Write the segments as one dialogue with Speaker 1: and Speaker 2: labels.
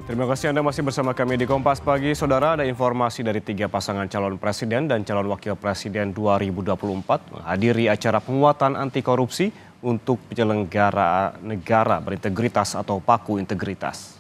Speaker 1: Terima kasih Anda masih bersama kami di Kompas Pagi. Saudara, ada informasi dari 3 pasangan calon presiden dan calon wakil presiden 2024 menghadiri acara penguatan anti korupsi untuk penyelenggara negara berintegritas atau Paku Integritas.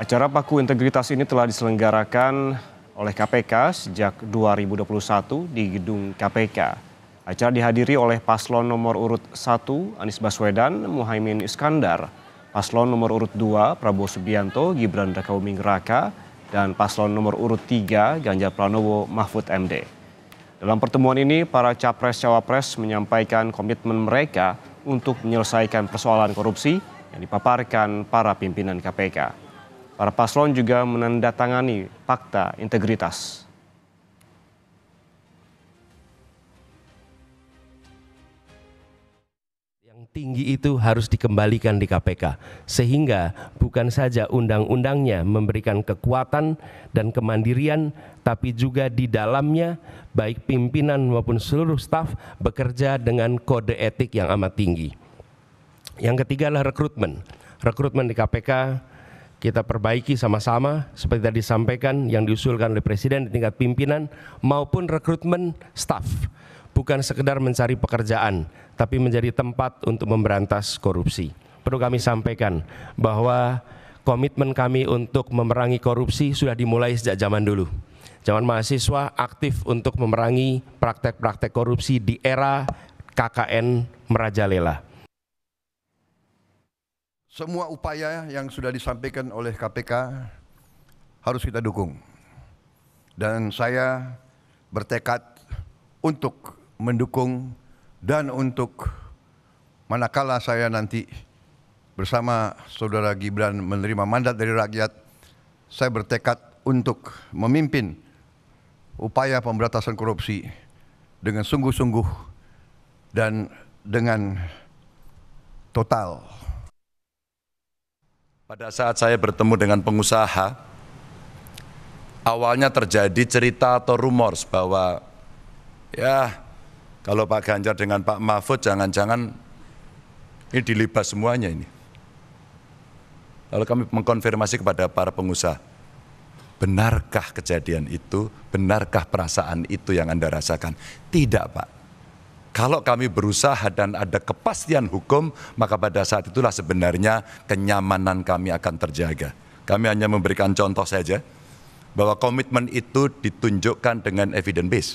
Speaker 1: Acara Paku Integritas ini telah diselenggarakan oleh KPK sejak 2021 di gedung KPK. Acara dihadiri oleh paslon nomor urut 1 Anies Baswedan, Muhaimin Iskandar, paslon nomor urut 2 Prabowo Subianto, Gibran Rakabuming Raka, dan paslon nomor urut 3 Ganjar Pranowo, Mahfud MD. Dalam pertemuan ini, para capres-cawapres menyampaikan komitmen mereka untuk menyelesaikan persoalan korupsi yang dipaparkan para pimpinan KPK. Para paslon juga menandatangani fakta integritas.
Speaker 2: Tinggi itu harus dikembalikan di KPK, sehingga bukan saja undang-undangnya memberikan kekuatan dan kemandirian, tapi juga di dalamnya baik pimpinan maupun seluruh staf bekerja dengan kode etik yang amat tinggi. Yang ketiga adalah rekrutmen. Rekrutmen di KPK kita perbaiki sama-sama seperti tadi disampaikan yang diusulkan oleh Presiden di tingkat pimpinan maupun rekrutmen staf. Bukan sekedar mencari pekerjaan, tapi menjadi tempat untuk memberantas korupsi. Perlu kami sampaikan bahwa komitmen kami untuk memerangi korupsi sudah dimulai sejak zaman dulu. Zaman mahasiswa aktif untuk memerangi praktek-praktek korupsi di era KKN merajalela.
Speaker 3: Semua upaya yang sudah disampaikan oleh KPK harus kita dukung. Dan saya bertekad untuk mendukung dan untuk manakala saya nanti bersama saudara Gibran menerima mandat dari rakyat, saya bertekad untuk memimpin upaya pemberantasan korupsi dengan sungguh-sungguh dan dengan total.
Speaker 4: Pada saat saya bertemu dengan pengusaha, awalnya terjadi cerita atau rumors bahwa ya kalau Pak Ganjar dengan Pak Mahfud jangan-jangan ini dilibas semuanya ini. Lalu kami mengkonfirmasi kepada para pengusaha, benarkah kejadian itu, benarkah perasaan itu yang Anda rasakan? Tidak, Pak. Kalau kami berusaha dan ada kepastian hukum, maka pada saat itulah sebenarnya kenyamanan kami akan terjaga. Kami hanya memberikan contoh saja, bahwa komitmen itu ditunjukkan dengan evidence base.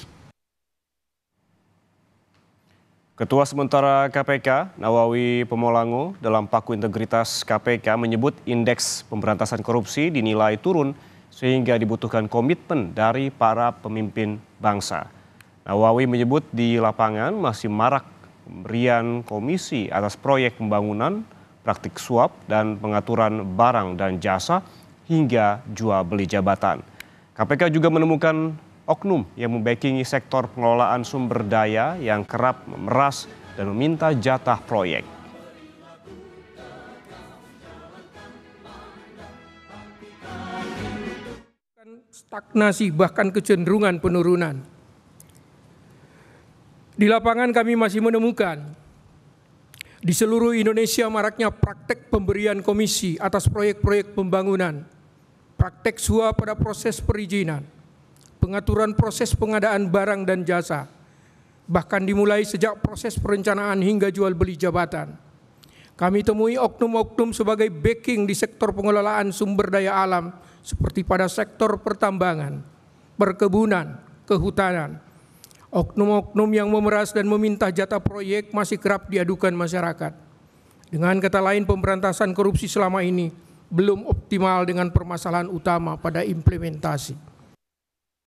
Speaker 1: Ketua Sementara KPK, Nawawi Pomolango, dalam Paku Integritas KPK menyebut indeks pemberantasan korupsi dinilai turun sehingga dibutuhkan komitmen dari para pemimpin bangsa. Nawawi menyebut di lapangan masih marak pemberian komisi atas proyek pembangunan, praktik suap, dan pengaturan barang dan jasa hingga jual beli jabatan. KPK juga menemukan oknum yang membackingi sektor pengelolaan sumber daya yang kerap memeras dan meminta jatah proyek.
Speaker 5: Stagnasi bahkan kecenderungan penurunan. Di lapangan kami masih menemukan di seluruh Indonesia maraknya praktek pemberian komisi atas proyek-proyek pembangunan, praktek suap pada proses perizinan, pengaturan proses pengadaan barang dan jasa, bahkan dimulai sejak proses perencanaan hingga jual beli jabatan. Kami temui oknum-oknum sebagai backing di sektor pengelolaan sumber daya alam seperti pada sektor pertambangan, perkebunan, kehutanan. Oknum-oknum yang memeras dan meminta jatah proyek masih kerap diadukan masyarakat. Dengan kata lain, pemberantasan korupsi selama ini belum optimal dengan permasalahan utama pada implementasi.